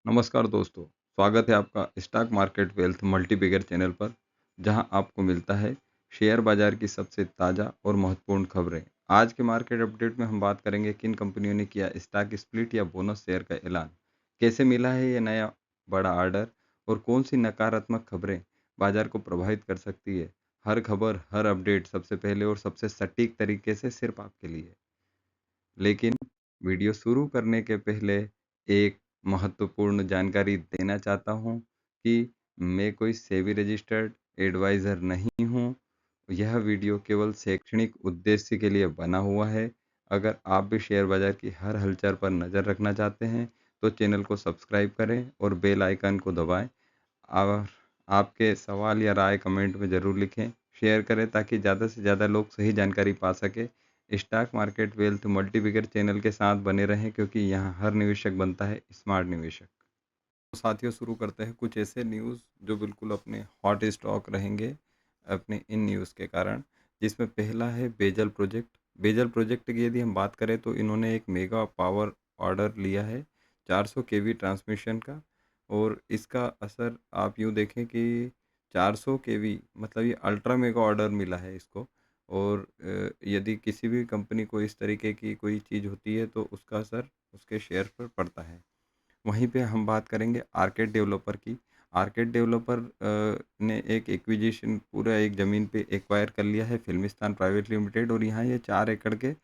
नमस्कार दोस्तों, स्वागत है आपका stock market wealth multibagger channel पर, जहां आपको मिलता है शेयर बाजार की सबसे ताज़ा और महत्वपूर्ण खबरें। आज के मार्केट अपडेट में हम बात करेंगे किन कंपनियों ने किया स्टॉक स्प्लिट या बोनस शेयर का ऐलान, कैसे मिला है ये नया बड़ा ऑर्डर और कौन सी नकारात्मक खबरें बाजार को प्रभावित कर सकती है। हर खबर, हर अपडेट सबसे पहले और सबसे सटीक तरीके से सिर्फ आपके लिए। लेकिन वीडियो शुरू करने के पहले एक महत्वपूर्ण जानकारी देना चाहता हूँ कि मैं कोई सेबी रजिस्टर्ड एडवाइज़र नहीं हूँ। यह वीडियो केवल शैक्षणिक उद्देश्य के लिए बना हुआ है। अगर आप भी शेयर बाज़ार की हर हलचल पर नज़र रखना चाहते हैं, तो चैनल को सब्सक्राइब करें और बेल आइकन को दबाएँ। और आपके सवाल या राय कमेंट में ज़रूर लिखें, शेयर करें ताकि ज़्यादा से ज़्यादा लोग सही जानकारी पा सकें। Stock market wealth multibagger channel के साथ बने रहें, क्योंकि यहाँ हर निवेशक बनता है स्मार्ट निवेशक। तो साथियों, शुरू करते हैं कुछ ऐसे न्यूज़ जो बिल्कुल अपने हॉट स्टॉक रहेंगे अपने इन न्यूज़ के कारण, जिसमें पहला है बेजल प्रोजेक्ट। बेजल प्रोजेक्ट की यदि हम बात करें तो इन्होंने एक मेगा पावर ऑर्डर लिया है 400 केवी ट्रांसमिशन का। और इसका असर आप यूँ देखें कि 400 केवी मतलब ये अल्ट्रा मेगा ऑर्डर मिला है इसको। और यदि किसी भी कंपनी को इस तरीके की कोई चीज़ होती है तो उसका असर उसके शेयर पर पड़ता है। वहीं पे हम बात करेंगे आर्केड डेवलपर की। आर्केड डेवलपर ने एक एक्विजिशन पूरा एक ज़मीन पे एक्वायर कर लिया है फिल्मिस्तान प्राइवेट लिमिटेड। और यहाँ ये 4 एकड़ के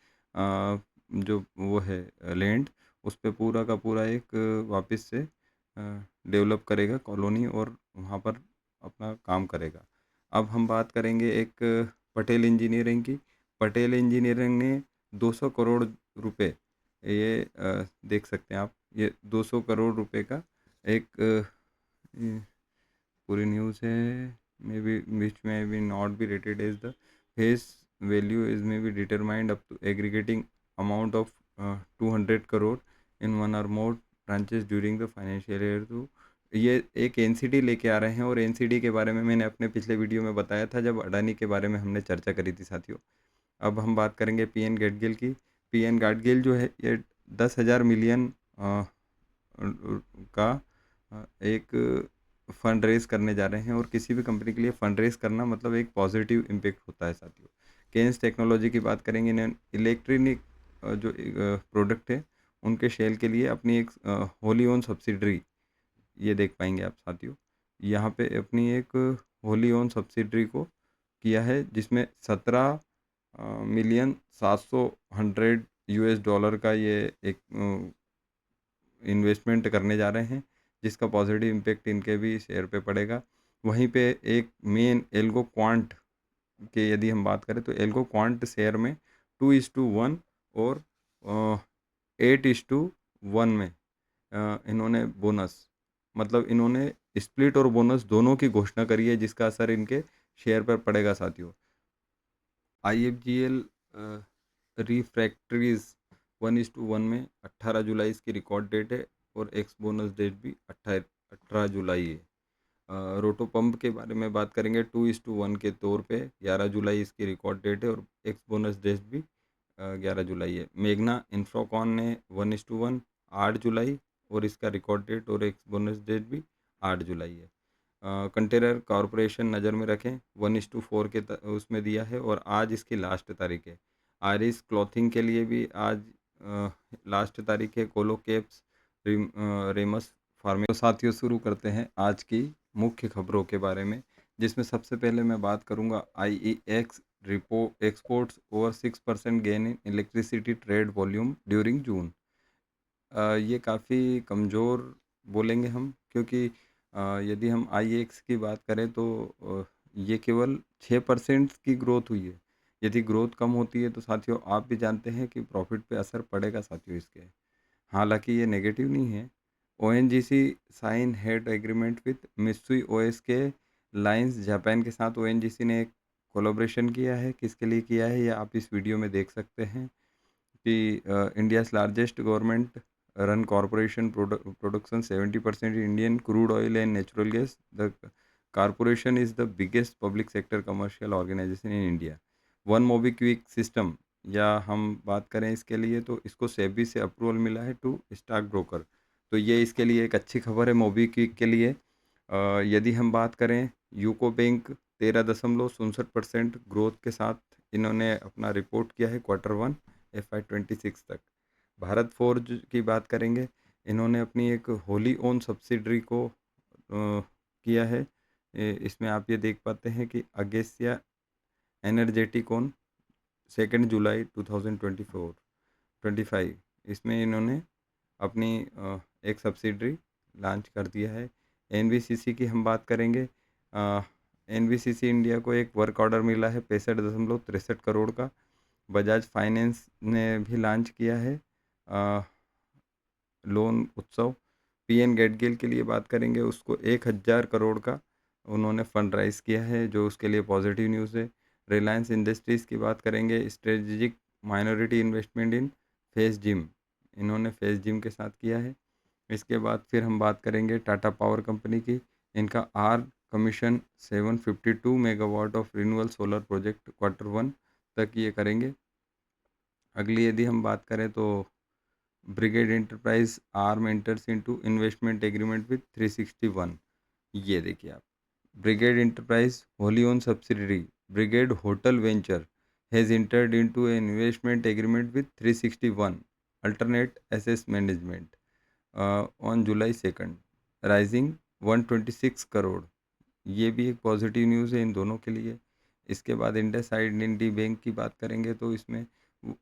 जो वो है लैंड, उस पे पूरा का पूरा एक वापस से डेवलप करेगा कॉलोनी और वहाँ पर अपना काम करेगा। अब हम बात करेंगे एक पटेल इंजीनियरिंग की। पटेल इंजीनियरिंग ने 200 करोड़ रुपए, ये देख सकते हैं आप, ये 200 करोड़ रुपए का एक ये पूरी न्यूज़ है। मे be which may be not be rated as the face value is may be determined up to aggregating amount of 200 crore in one or more branches during the financial year. तो ये एक एनसीडी लेके आ रहे हैं। और NCD के बारे में मैंने अपने पिछले वीडियो में बताया था जब अडानी के बारे में हमने चर्चा करी थी साथियों। अब हम बात करेंगे पीएन गैडगिल की। पीएन गैडगिल जो है ये 10,000 मिलियन का एक फंड रेज करने जा रहे हैं। और किसी भी कंपनी के लिए फंड रेज करना मतलब एक पॉजिटिव इम्पैक्ट होता है साथियों। केन्स टेक्नोलॉजी की बात करेंगे, इन्हें इलेक्ट्रॉनिक जो प्रोडक्ट है उनके सेल के लिए अपनी एक होली ओन सब्सिडरी, ये देख पाएंगे आप साथियों। यहाँ पे अपनी एक होली ओन सब्सिडरी को किया है जिसमें 17,700,000 यूएस डॉलर का ये एक इन्वेस्टमेंट करने जा रहे हैं, जिसका पॉजिटिव इम्पैक्ट इनके भी शेयर पे पड़ेगा। वहीं पे एक मेन एल्गो क्वांट के यदि हम बात करें तो एल्गो क्वांट शेयर में 2:1 और 8:1 में इन्होंने बोनस मतलब इन्होंने स्प्लिट और बोनस दोनों की घोषणा करी है, जिसका असर इनके शेयर पर पड़ेगा साथियों। आईएफजीएल रिफ्रैक्टरीज 1:1 में 18 जुलाई इसकी रिकॉर्ड डेट है और एक्स बोनस डेट भी 18 जुलाई है। रोटो पंप के बारे में बात करेंगे 2:1 के तौर पे 11 जुलाई इसकी रिकॉर्ड डेट है और एक्स बोनस डेट भी 11 जुलाई है। मेघना इंफ्राकॉन ने 1:1 8 जुलाई और इसका रिकॉर्ड डेट और एक्स बोनस डेट भी 8 जुलाई है। कंटेनर कॉरपोरेशन नज़र में रखें 1:4 के उसमें दिया है और आज इसकी लास्ट तारीख है। आरिस क्लॉथिंग के लिए भी आज लास्ट तारीख है। कोलो कैप्स, रेमस फार्मे। तो साथियों, शुरू करते हैं आज की मुख्य खबरों के बारे में, जिसमें सबसे पहले मैं बात करूंगा IEX reports over 6% gain in electricity trade volume during June. ये काफ़ी कमज़ोर बोलेंगे हम, क्योंकि यदि हम IEX की बात करें तो ये केवल 6% की ग्रोथ हुई है। यदि ग्रोथ कम होती है तो साथियों आप भी जानते हैं कि प्रॉफिट पे असर पड़ेगा साथियों इसके। हालांकि ये नेगेटिव नहीं है। ONGC sign head agreement with Mitsui OS के लाइंस जापान के साथ ONGC ने एक कोलैबोरेशन किया है। किसके लिए किया है ये आप इस वीडियो में देख सकते हैं कि India's largest government run corporation production 70% Indian crude oil and natural gas. The corporation is the biggest public sector commercial organisation in India. One MobiKwik system, या हम बात करें इसके लिए तो इसको सेबी से अप्रूवल मिला है टू स्टॉक ब्रोकर। तो ये इसके लिए एक अच्छी खबर है मोबीक्विक के लिए। यदि हम बात करें, यूको बैंक 13.67% ग्रोथ के साथ इन्होंने अपना रिपोर्ट किया है Q1 FY26 तक। भारत फोर्ज की बात करेंगे, इन्होंने अपनी एक होली ओन सब्सिडरी को किया है। इसमें आप ये देख पाते हैं कि अगेसिया एनर्जेटिकोन 2 जुलाई 2024-25 इसमें इन्होंने अपनी एक सब्सिडरी लॉन्च कर दिया है। एनबीसीसी की हम बात करेंगे, एनबीसीसी इंडिया को एक वर्क ऑर्डर मिला है 65.63 करोड़ का। बजाज फाइनेंस ने भी लॉन्च किया है लोन उत्सव। पीएन गेटगिल के लिए बात करेंगे, उसको 1000 करोड़ का उन्होंने फंड राइज किया है, जो उसके लिए पॉजिटिव न्यूज़ है। रिलायंस इंडस्ट्रीज़ की बात करेंगे, स्ट्रेटेजिक माइनॉरिटी इन्वेस्टमेंट इन फेस जिम, इन्होंने फेस जिम के साथ किया है। इसके बाद फिर हम बात करेंगे टाटा पावर कंपनी की, इनका are commission 752 megawatt of renewable solar project Q1 तक ये करेंगे। अगली यदि हम बात करें तो brigade enterprise arm enters into investment agreement with 361। ये देखिए आप, brigade enterprise Holi own subsidiary brigade hotel venture has entered into an investment agreement with 361 alternate assets management on July 2nd, rising 126 crore. ये भी एक पॉजिटिव न्यूज़ है इन दोनों के लिए। इसके बाद इंडसइंड बैंक की बात करेंगे तो इसमें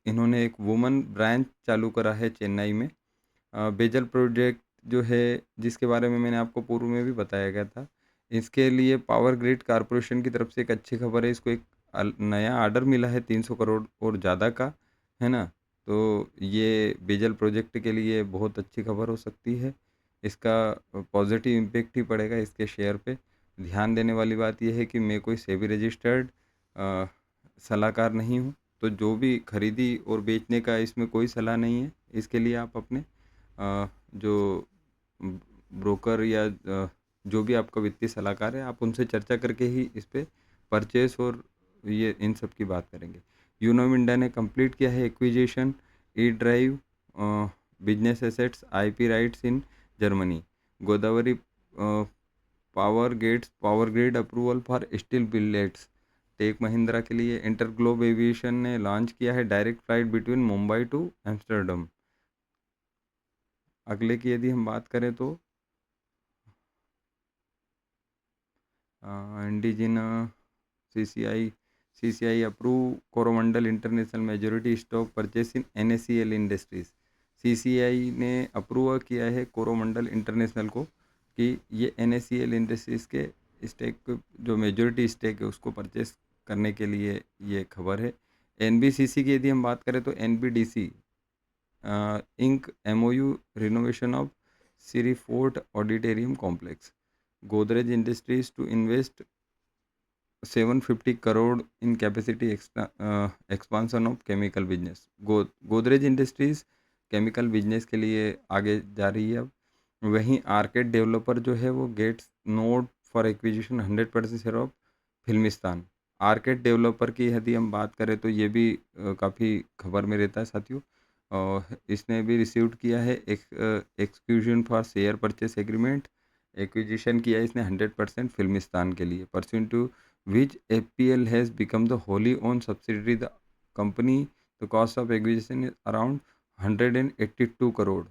इन्होंने एक वुमन ब्रांच चालू करा है चेन्नई में। बेजल प्रोजेक्ट जो है, जिसके बारे में मैंने आपको पूर्व में भी बताया गया था, इसके लिए पावर ग्रिड कारपोरेशन की तरफ से एक अच्छी खबर है। इसको एक नया ऑर्डर मिला है 300 करोड़ और ज़्यादा का, है ना। तो ये बेजल प्रोजेक्ट के लिए बहुत अच्छी खबर हो सकती है। इसका पॉजिटिव इम्पेक्ट ही पड़ेगा इसके शेयर पे। ध्यान देने वाली बात यह है कि मैं कोई सेबी रजिस्टर्ड सलाहकार नहीं हूँ, तो जो भी खरीदी और बेचने का इसमें कोई सलाह नहीं है। इसके लिए आप अपने जो ब्रोकर या जो भी आपका वित्तीय सलाहकार है, आप उनसे चर्चा करके ही इस पे परचेस और ये इन सब की बात करेंगे। यूनो मिंडा ने कंप्लीट किया है acquisition e drive business assets IP rights in Germany. Godavari power grid approval for steel billets. Tech Mahindra के लिए इंटरग्लोब एविएशन ने लॉन्च किया है direct flight between Mumbai to Amsterdam. अगले की यदि हम बात करें तो इंडिजिना CCI approve Coromandel International majority stock purchase in NSEL Industries. CCI ने अप्रूव किया है कोरोमंडल इंटरनेशनल को कि ये एनएसईएल इंडस्ट्रीज के स्टेक, जो मेजोरिटी स्टेक है, उसको परचेस करने के लिए ये खबर है। एनबीसीसी की यदि हम बात करें तो NBDC inc MOU renovation of Siri Fort auditorium complex. Godrej Industries to invest 750 crore in capacity expansion of chemical business. Godrej Industries chemical business के लिए आगे जा रही है अब। वहीं आर्केड डेवलपर जो है वो gets nod for acquisition 100% share of Filmistan. Arcade developer की यदि हम बात करें तो ये भी काफ़ी खबर में रहता है साथियों। और इसने भी रिसीव्ड किया है execution for share purchase agreement. Acquisition किया है इसने 100% फिल्मिस्तान के लिए, pursuant to which FPL has become the wholly owned subsidiary the company. The cost of acquisition is around 182 crore.